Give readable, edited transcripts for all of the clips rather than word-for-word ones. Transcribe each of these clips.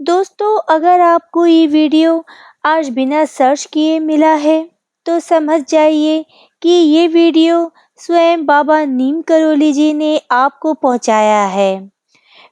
दोस्तों, अगर आपको ये वीडियो आज बिना सर्च किए मिला है, तो समझ जाइए कि ये वीडियो स्वयं बाबा नीम करोली जी ने आपको पहुंचाया है।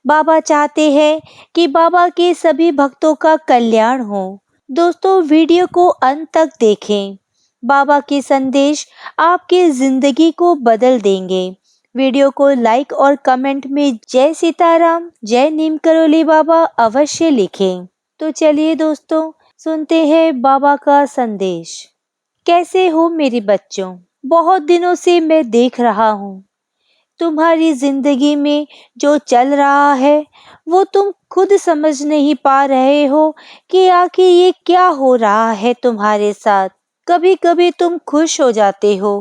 बाबा चाहते हैं कि बाबा के सभी भक्तों का कल्याण हो। दोस्तों, वीडियो को अंत तक देखें। बाबा के संदेश आपकी जिंदगी को बदल देंगे। वीडियो को लाइक और कमेंट में जय सीताराम, जय नीम करोली बाबा अवश्य लिखें। तो चलिए दोस्तों, सुनते हैं बाबा का संदेश। कैसे हो मेरे बच्चों? बहुत दिनों से मैं देख रहा हूँ तुम्हारी जिंदगी में जो चल रहा है वो तुम खुद समझ नहीं पा रहे हो कि आखिर ये क्या हो रहा है तुम्हारे साथ। कभी कभी तुम खुश हो जाते हो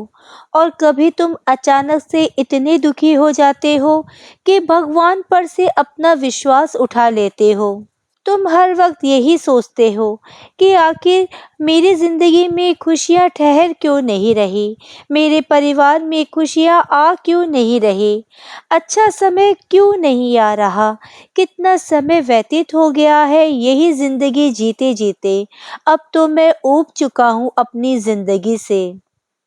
और कभी तुम अचानक से इतने दुखी हो जाते हो कि भगवान पर से अपना विश्वास उठा लेते हो। तुम हर वक्त यही सोचते हो कि आखिर मेरी जिंदगी में खुशियां ठहर क्यों नहीं रही, मेरे परिवार में खुशियां आ क्यों नहीं रही, अच्छा समय क्यों नहीं आ रहा। कितना समय व्यतीत हो गया है यही जिंदगी जीते जीते। अब तो मैं ऊब चुका हूँ अपनी जिंदगी से।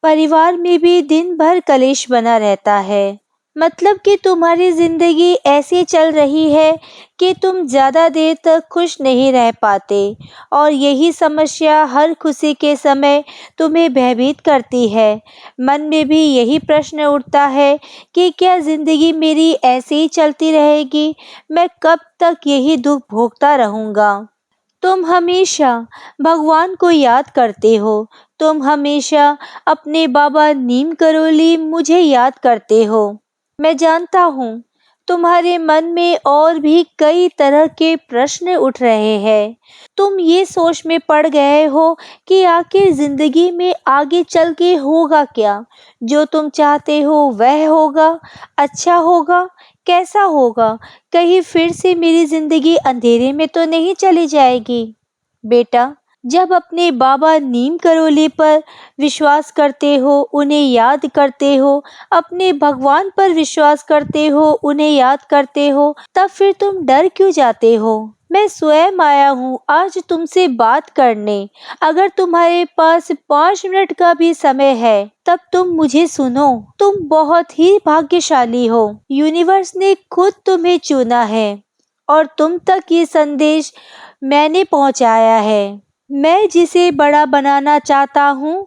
परिवार में भी दिन भर कलेश बना रहता है। मतलब कि तुम्हारी जिंदगी ऐसी चल रही है कि तुम ज्यादा देर तक खुश नहीं रह पाते और यही समस्या हर खुशी के समय तुम्हें भयभीत करती है। मन में भी यही प्रश्न उठता है कि क्या जिंदगी मेरी ऐसे ही चलती रहेगी? मैं कब तक यही दुख भोगता रहूंगा? तुम हमेशा भगवान को याद करते हो। तुम हमेशा अपने बाबा नीम करोली मुझे याद करते हो। मैं जानता हूँ तुम्हारे मन में और भी कई तरह के प्रश्न उठ रहे हैं। तुम ये सोच में पड़ गए हो कि आखिर जिंदगी में आगे चल के होगा क्या? जो तुम चाहते हो वह होगा? अच्छा होगा? कैसा होगा? कहीं फिर से मेरी जिंदगी अंधेरे में तो नहीं चली जाएगी? बेटा, जब अपने बाबा नीम करोली पर विश्वास करते हो, उन्हें याद करते हो, अपने भगवान पर विश्वास करते हो, उन्हें याद करते हो, तब फिर तुम डर क्यों जाते हो? मैं स्वयं आया हूँ आज तुमसे बात करने। अगर तुम्हारे पास 5 मिनट का भी समय है तब तुम मुझे सुनो। तुम बहुत ही भाग्यशाली हो। यूनिवर्स ने खुद तुम्हें चुना है और तुम तक ये संदेश मैंने पहुंचाया है। मैं जिसे बड़ा बनाना चाहता हूँ,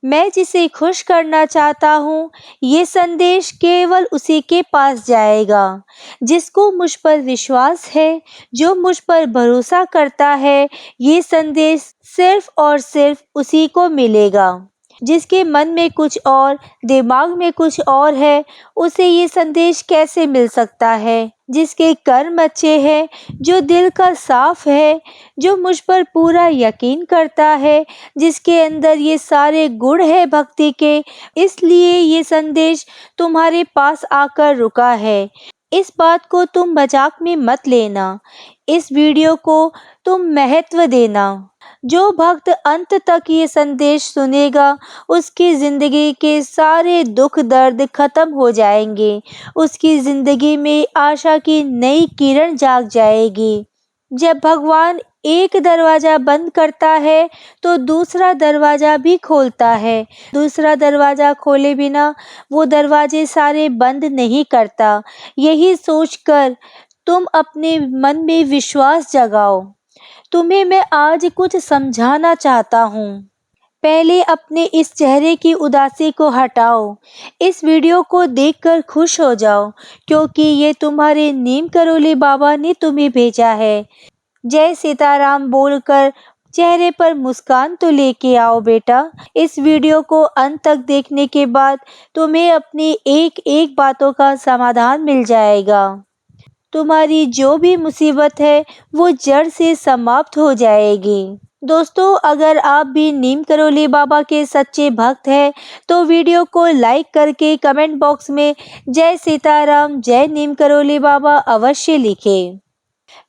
मैं जिसे खुश करना चाहता हूँ, ये संदेश केवल उसी के पास जाएगा जिसको मुझ पर विश्वास है, जो मुझ पर भरोसा करता है। ये संदेश सिर्फ और सिर्फ उसी को मिलेगा। जिसके मन में कुछ और, दिमाग में कुछ और है, उसे ये संदेश कैसे मिल सकता है? जिसके कर्म अच्छे हैं, जो दिल का साफ है, जो मुझ पर पूरा यकीन करता है, जिसके अंदर ये सारे गुण है भक्ति के, इसलिए ये संदेश तुम्हारे पास आकर रुका है। इस बात को तुम मजाक में मत लेना। इस वीडियो को तुम महत्व देना। जो भक्त अंत तक ये संदेश सुनेगा, उसकी जिंदगी के सारे दुख दर्द खत्म हो जाएंगे। उसकी जिंदगी में आशा की नई किरण जाग जाएगी। जब भगवान एक दरवाजा बंद करता है तो दूसरा दरवाजा भी खोलता है। दूसरा दरवाजा खोले बिना वो दरवाजे सारे बंद नहीं करता। यही सोचकर तुम अपने मन में विश्वास जगाओ। तुम्हें मैं आज कुछ समझाना चाहता हूँ। पहले अपने इस चेहरे की उदासी को हटाओ। इस वीडियो को देखकर खुश हो जाओ, क्योंकि ये तुम्हारे नीम करोली बाबा ने तुम्हें भेजा है। जय सीताराम बोलकर चेहरे पर मुस्कान तो लेके आओ बेटा। इस वीडियो को अंत तक देखने के बाद तुम्हें अपनी एक एक बातों का समाधान मिल जाएगा। तुम्हारी जो भी मुसीबत है वो जड़ से समाप्त हो जाएगी। दोस्तों, अगर आप भी नीम करोली बाबा के सच्चे भक्त हैं तो वीडियो को लाइक करके कमेंट बॉक्स में जय सीताराम, जय नीम करोली बाबा अवश्य लिखें।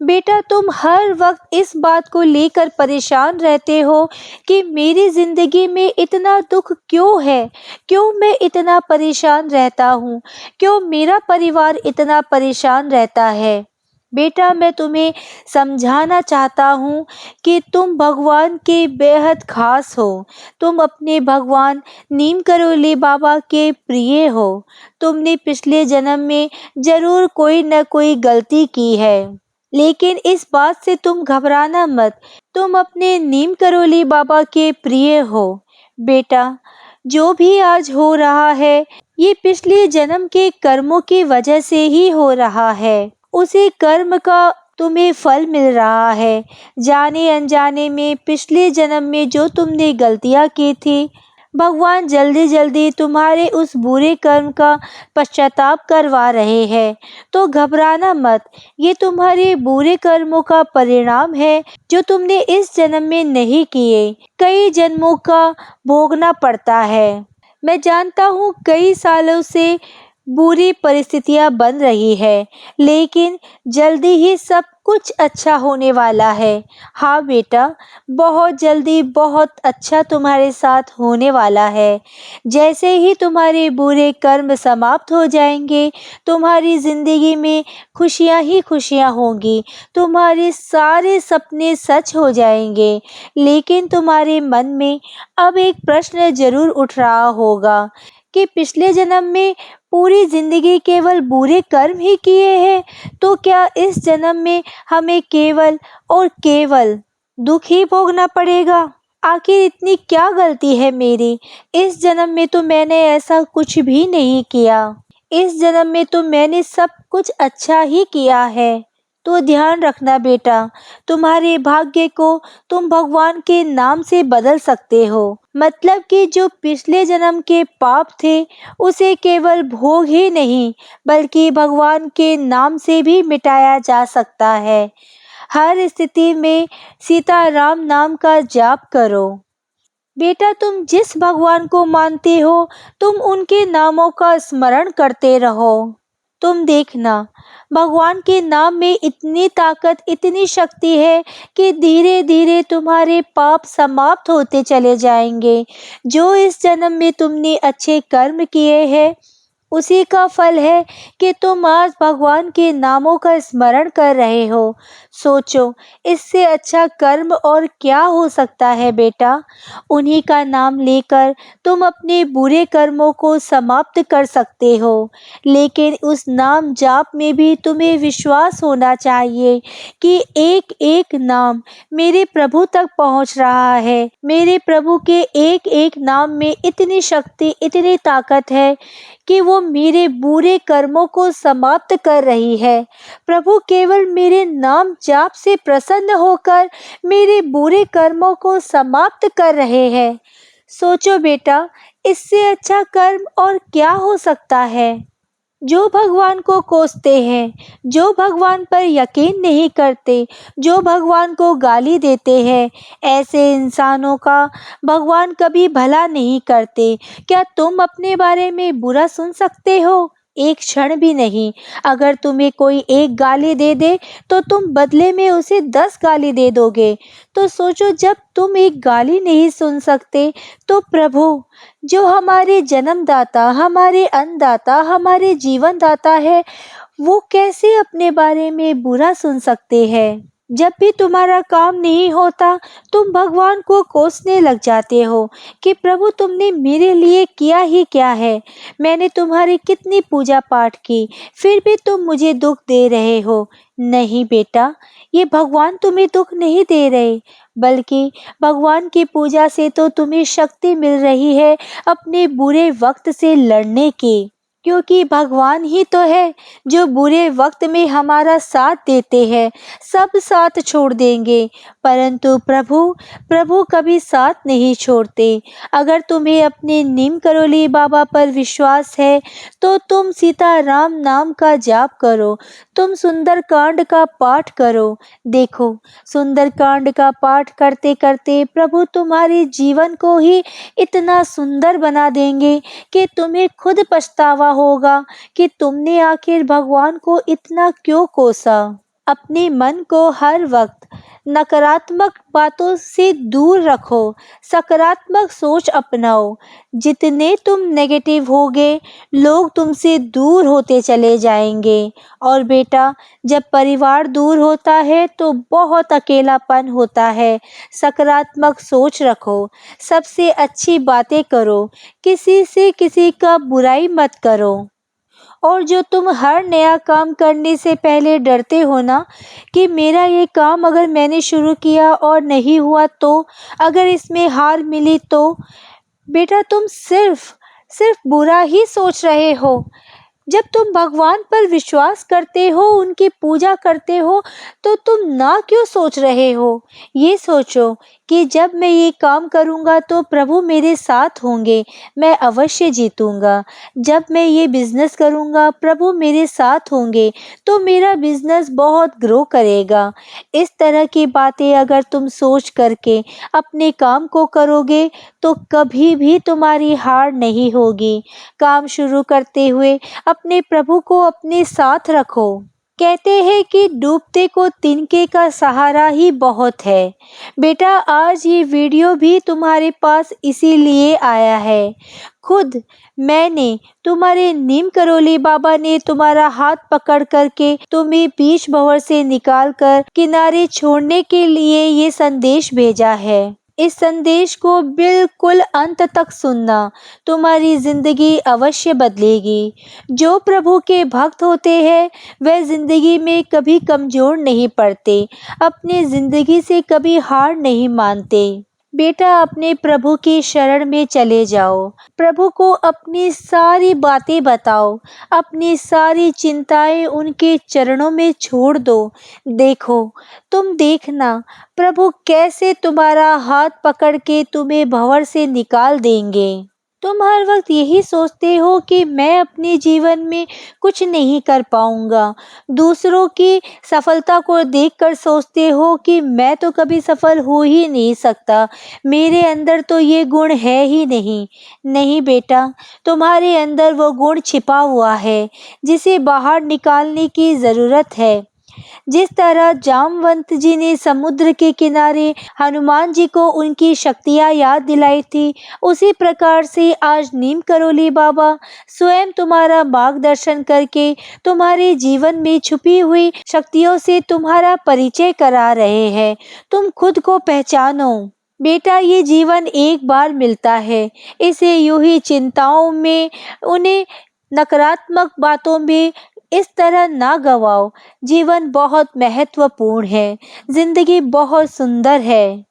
बेटा, तुम हर वक्त इस बात को लेकर परेशान रहते हो कि मेरी जिंदगी में इतना दुख क्यों है, क्यों मैं इतना परेशान रहता हूँ, क्यों मेरा परिवार इतना परेशान रहता है। बेटा, मैं तुम्हें समझाना चाहता हूँ कि तुम भगवान के बेहद खास हो। तुम अपने भगवान नीम करोली बाबा के प्रिय हो। तुमने पिछले जन्म में ज़रूर कोई न कोई गलती की है, लेकिन इस बात से तुम घबराना मत। तुम अपने नीम करोली बाबा के प्रिय हो। बेटा, जो भी आज हो रहा है, ये पिछले जन्म के कर्मों की वजह से ही हो रहा है। उसी कर्म का तुम्हें फल मिल रहा है। जाने अनजाने में पिछले जन्म में जो तुमने गलतियां की थी, भगवान जल्दी जल्दी तुम्हारे उस बुरे कर्म का पश्चाताप करवा रहे हैं। तो घबराना मत, ये तुम्हारे बुरे कर्मों का परिणाम है जो तुमने इस जन्म में नहीं किए। कई जन्मों का भोगना पड़ता है। मैं जानता हूँ कई सालों से बुरी परिस्थितियाँ बन रही है, लेकिन जल्दी ही सब कुछ अच्छा होने वाला है। हाँ बेटा, बहुत जल्दी बहुत अच्छा तुम्हारे साथ होने वाला है। जैसे ही तुम्हारे बुरे कर्म समाप्त हो जाएंगे, तुम्हारी ज़िंदगी में खुशियाँ ही खुशियाँ होंगी। तुम्हारे सारे सपने सच हो जाएंगे। लेकिन तुम्हारे मन में अब एक प्रश्न जरूर उठ रहा होगा कि पिछले जन्म में पूरी जिंदगी केवल बुरे कर्म ही किए हैं, तो क्या इस जन्म में हमें केवल और केवल दुख ही भोगना पड़ेगा? आखिर इतनी क्या गलती है मेरी? इस जन्म में तो मैंने ऐसा कुछ भी नहीं किया। इस जन्म में तो मैंने सब कुछ अच्छा ही किया है। तो ध्यान रखना बेटा, तुम्हारे भाग्य को तुम भगवान के नाम से बदल सकते हो। मतलब कि जो पिछले जन्म के पाप थे, उसे केवल भोग ही नहीं, बल्कि भगवान के नाम से भी मिटाया जा सकता है। हर स्थिति में सीताराम नाम का जाप करो। बेटा, तुम जिस भगवान को मानते हो, तुम उनके नामों का स्मरण करते रहो। तुम देखना, भगवान के नाम में इतनी ताकत, इतनी शक्ति है कि धीरे धीरे तुम्हारे पाप समाप्त होते चले जाएंगे। जो इस जन्म में तुमने अच्छे कर्म किए हैं, उसी का फल है कि तुम आज भगवान के नामों का स्मरण कर रहे हो। सोचो, इससे अच्छा कर्म और क्या हो सकता है बेटा? उन्हीं का नाम लेकर तुम अपने बुरे कर्मों को समाप्त कर सकते हो। लेकिन उस नाम जाप में भी तुम्हें विश्वास होना चाहिए कि एक एक नाम मेरे प्रभु तक पहुंच रहा है। मेरे प्रभु के एक एक नाम में इतनी शक्ति, इतनी ताकत है कि वो मेरे बुरे कर्मों को समाप्त कर रही है। प्रभु केवल मेरे नाम जाप से प्रसन्न होकर मेरे बुरे कर्मों को समाप्त कर रहे हैं। सोचो बेटा, इससे अच्छा कर्म और क्या हो सकता है? जो भगवान को कोसते हैं, जो भगवान पर यकीन नहीं करते, जो भगवान को गाली देते हैं, ऐसे इंसानों का भगवान कभी भला नहीं करते। क्या तुम अपने बारे में बुरा सुन सकते हो? एक क्षण भी नहीं। अगर तुम्हें कोई एक गाली दे दे, तो तुम बदले में उसे 10 गाली दे दोगे। तो सोचो, जब तुम एक गाली नहीं सुन सकते, तो प्रभु जो हमारे जन्मदाता, हमारे अन्नदाता, हमारे जीवन दाता है, वो कैसे अपने बारे में बुरा सुन सकते हैं? जब भी तुम्हारा काम नहीं होता, तुम भगवान को कोसने लग जाते हो कि प्रभु तुमने मेरे लिए किया ही क्या है? मैंने तुम्हारी कितनी पूजा पाठ की, फिर भी तुम मुझे दुख दे रहे हो। नहीं बेटा, ये भगवान तुम्हें दुख नहीं दे रहे, बल्कि भगवान की पूजा से तो तुम्हें शक्ति मिल रही है अपने बुरे वक्त से लड़ने की। क्योंकि भगवान ही तो है जो बुरे वक्त में हमारा साथ देते हैं। सब साथ छोड़ देंगे, परंतु प्रभु कभी साथ नहीं छोड़ते। अगर तुम्हें अपने नीम करोली बाबा पर विश्वास है, तो तुम सीताराम नाम का जाप करो। तुम सुंदरकांड का पाठ करो। देखो, सुंदरकांड का पाठ करते करते प्रभु तुम्हारे जीवन को ही इतना सुंदर बना देंगे कि तुम्हें खुद पछतावा होगा कि तुमने आखिर भगवान को इतना क्यों कोसा। अपने मन को हर वक्त नकारात्मक बातों से दूर रखो, सकारात्मक सोच अपनाओ। जितने तुम नेगेटिव होगे, लोग तुमसे दूर होते चले जाएंगे। और बेटा, जब परिवार दूर होता है तो बहुत अकेलापन होता है। सकारात्मक सोच रखो, सबसे अच्छी बातें करो, किसी से किसी का बुराई मत करो। और जो तुम हर नया काम करने से पहले डरते हो ना, कि मेरा ये काम अगर मैंने शुरू किया और नहीं हुआ तो, अगर इसमें हार मिली तो, बेटा तुम सिर्फ सिर्फ बुरा ही सोच रहे हो। जब तुम भगवान पर विश्वास करते हो, उनकी पूजा करते हो, तो तुम ना क्यों सोच रहे हो? ये सोचो कि जब मैं ये काम करूँगा तो प्रभु मेरे साथ होंगे, मैं अवश्य जीतूँगा। जब मैं ये बिज़नेस करूँगा, प्रभु मेरे साथ होंगे, तो मेरा बिज़नेस बहुत ग्रो करेगा। इस तरह की बातें अगर तुम सोच करके अपने काम को करोगे, तो कभी भी तुम्हारी हार नहीं होगी। काम शुरू करते हुए अपने प्रभु को अपने साथ रखो। कहते हैं कि डूबते को तिनके का सहारा ही बहुत है। बेटा, आज ये वीडियो भी तुम्हारे पास इसीलिए आया है। खुद मैंने, तुम्हारे नीम करोली बाबा ने तुम्हारा हाथ पकड़ करके तुम्हें बीच भंवर से निकाल कर किनारे छोड़ने के लिए ये संदेश भेजा है। इस संदेश को बिल्कुल अंत तक सुनना, तुम्हारी जिंदगी अवश्य बदलेगी। जो प्रभु के भक्त होते हैं, वह जिंदगी में कभी कमजोर नहीं पड़ते, अपनी जिंदगी से कभी हार नहीं मानते। बेटा, अपने प्रभु की शरण में चले जाओ, प्रभु को अपनी सारी बातें बताओ, अपनी सारी चिंताएं उनके चरणों में छोड़ दो। देखो, तुम देखना प्रभु कैसे तुम्हारा हाथ पकड़ के तुम्हें भंवर से निकाल देंगे। तुम हर वक्त यही सोचते हो कि मैं अपने जीवन में कुछ नहीं कर पाऊंगा। दूसरों की सफलता को देखकर सोचते हो कि मैं तो कभी सफल हो ही नहीं सकता, मेरे अंदर तो ये गुण है ही नहीं। नहीं बेटा, तुम्हारे अंदर वो गुण छिपा हुआ है, जिसे बाहर निकालने की ज़रूरत है। जिस तरह जामवंत जी ने समुद्र के किनारे हनुमान जी को उनकी शक्तियाँ याद दिलाई थी, उसी प्रकार से आज नीम करोली बाबा स्वयं तुम्हारा मार्गदर्शन करके तुम्हारे जीवन में छुपी हुई शक्तियों से तुम्हारा परिचय करा रहे हैं। तुम खुद को पहचानो। बेटा, ये जीवन एक बार मिलता है, इसे यूं ही चिंताओं में, उन्हें नकारात्मक बातों में इस तरह ना गवाओ। जीवन बहुत महत्वपूर्ण है, जिंदगी बहुत सुंदर है।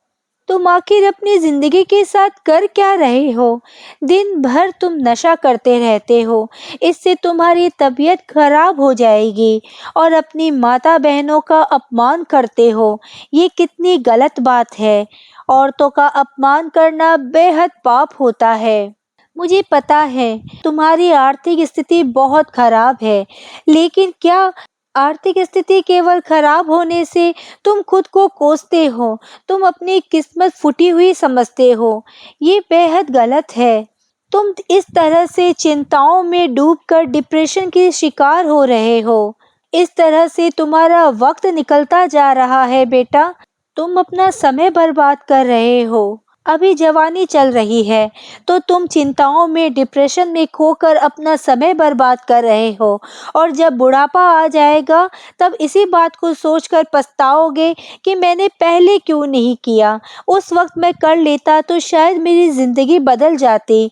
तुम आखिर अपनी जिंदगी के साथ कर क्या रहे हो? दिन भर तुम नशा करते रहते हो, इससे तुम्हारी तबीयत खराब हो जाएगी और अपनी माता बहनों का अपमान करते हो। ये कितनी गलत बात है। औरतों का अपमान करना बेहद पाप होता है। मुझे पता है तुम्हारी आर्थिक स्थिति बहुत खराब है, लेकिन क्या आर्थिक स्थिति केवल खराब होने से तुम खुद को कोसते हो, तुम अपनी किस्मत फूटी हुई समझते हो? ये बेहद गलत है। तुम इस तरह से चिंताओं में डूबकर डिप्रेशन के शिकार हो रहे हो। इस तरह से तुम्हारा वक्त निकलता जा रहा है बेटा। तुम अपना समय बर्बाद कर रहे हो। अभी जवानी चल रही है, तो तुम चिंताओं में, डिप्रेशन में खोकर अपना समय बर्बाद कर रहे हो, और जब बुढ़ापा आ जाएगा, तब इसी बात को सोचकर पछताओगे कि मैंने पहले क्यों नहीं किया। उस वक्त मैं कर लेता तो शायद मेरी जिंदगी बदल जाती।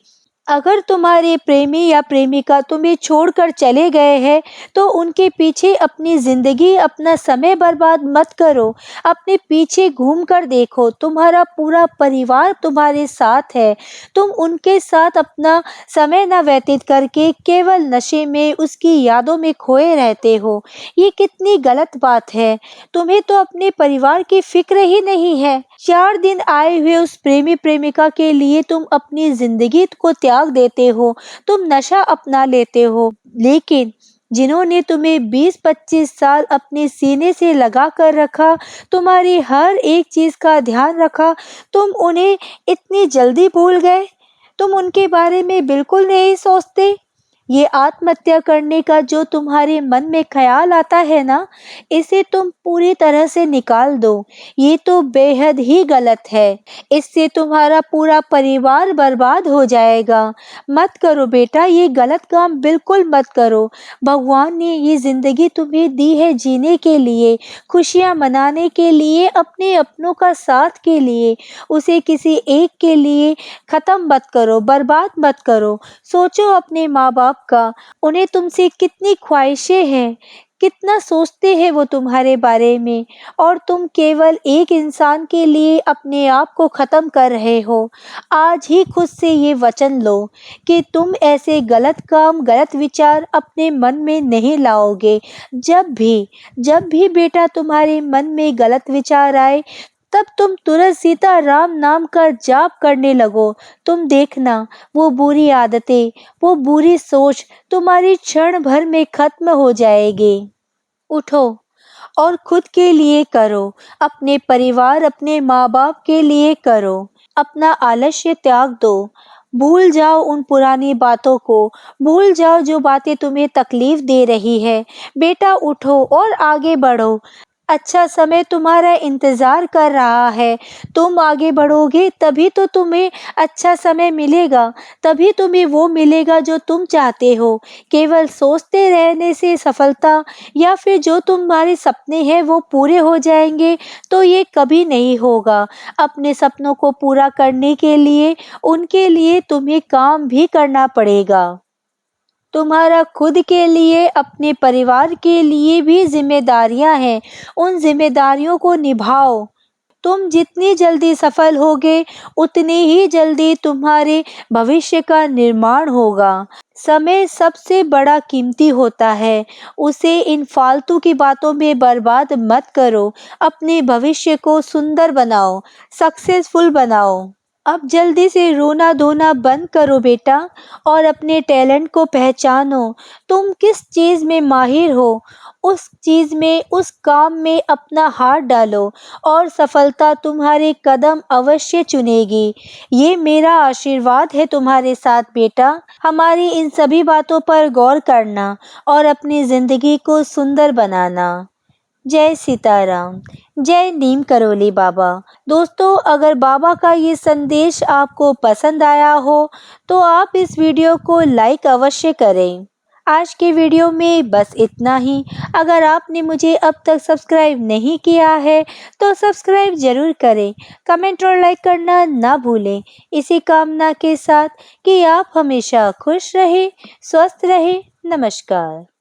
अगर तुम्हारे प्रेमी या प्रेमिका तुम्हें छोड़कर चले गए हैं, तो उनके पीछे अपनी जिंदगी, अपना समय बर्बाद मत करो। अपने पीछे घूमकर देखो, तुम्हारा पूरा परिवार तुम्हारे साथ है। तुम उनके साथ अपना समय न व्यतीत करके केवल नशे में, उसकी यादों में खोए रहते हो। ये कितनी गलत बात है। तुम्हें तो अपने परिवार की फिक्र ही नहीं है। 4 दिन आए हुए उस प्रेमी प्रेमिका के लिए तुम अपनी जिंदगी को त्याग देते हो, तुम नशा अपना लेते हो। लेकिन जिन्होंने तुम्हें 20-25 साल अपने सीने से लगा कर रखा, तुम्हारी हर एक चीज का ध्यान रखा, तुम उन्हें इतनी जल्दी भूल गए? तुम उनके बारे में बिल्कुल नहीं सोचते? ये आत्महत्या करने का जो तुम्हारे मन में ख्याल आता है ना, इसे तुम पूरी तरह से निकाल दो। ये तो बेहद ही गलत है। इससे तुम्हारा पूरा परिवार बर्बाद हो जाएगा। मत करो बेटा, ये गलत काम बिल्कुल मत करो। भगवान ने ये ज़िंदगी तुम्हें दी है जीने के लिए, खुशियाँ मनाने के लिए, अपने अपनों का साथ के लिए। उसे किसी एक के लिए ख़त्म मत करो, बर्बाद मत करो। सोचो अपने माँ-बाप का, उन्हें तुमसे कितनी ख्वाहिशें हैं, कितना सोचते हैं वो तुम्हारे बारे में, और तुम केवल एक इंसान के लिए अपने आप को ख़त्म कर रहे हो। आज ही खुद से ये वचन लो कि तुम ऐसे गलत काम, गलत विचार अपने मन में नहीं लाओगे। जब भी बेटा तुम्हारे मन में गलत विचार आए, तब तुम तुरंत सीता राम नाम का जाप करने लगो। तुम देखना, वो बुरी आदतें, वो बुरी सोच तुम्हारी क्षण भर में खत्म हो जाएगी। उठो और खुद के लिए करो, अपने परिवार, अपने माँ-बाप के लिए करो। अपना आलस्य त्याग दो। भूल जाओ उन पुरानी बातों को, भूल जाओ जो बातें तुम्हें तकलीफ दे रही है। बेटा उठो और आगे बढ़ो। अच्छा समय तुम्हारा इंतज़ार कर रहा है। तुम आगे बढ़ोगे तभी तो तुम्हें अच्छा समय मिलेगा, तभी तुम्हें वो मिलेगा जो तुम चाहते हो। केवल सोचते रहने से सफलता या फिर जो तुम्हारे सपने हैं वो पूरे हो जाएँगे, तो ये कभी नहीं होगा। अपने सपनों को पूरा करने के लिए, उनके लिए तुम्हें काम भी करना पड़ेगा। तुम्हारा खुद के लिए, अपने परिवार के लिए भी ज़िम्मेदारियाँ हैं, उन ज़िम्मेदारियों को निभाओ। तुम जितनी जल्दी सफल होगे, उतनी ही जल्दी तुम्हारे भविष्य का निर्माण होगा। समय सबसे बड़ा कीमती होता है, उसे इन फालतू की बातों में बर्बाद मत करो। अपने भविष्य को सुंदर बनाओ, सक्सेसफुल बनाओ। अब जल्दी से रोना धोना बंद करो बेटा, और अपने टैलेंट को पहचानो। तुम किस चीज़ में माहिर हो, उस चीज़ में, उस काम में अपना हाथ डालो, और सफलता तुम्हारे कदम अवश्य चुनेगी। ये मेरा आशीर्वाद है तुम्हारे साथ बेटा। हमारी इन सभी बातों पर गौर करना और अपनी ज़िंदगी को सुंदर बनाना। जय सीताराम, जय नीम करोली बाबा। दोस्तों, अगर बाबा का ये संदेश आपको पसंद आया हो, तो आप इस वीडियो को लाइक अवश्य करें। आज के वीडियो में बस इतना ही। अगर आपने मुझे अब तक सब्सक्राइब नहीं किया है, तो सब्सक्राइब ज़रूर करें। कमेंट और लाइक करना ना भूलें। इसी कामना के साथ कि आप हमेशा खुश रहें, स्वस्थ रहें। नमस्कार।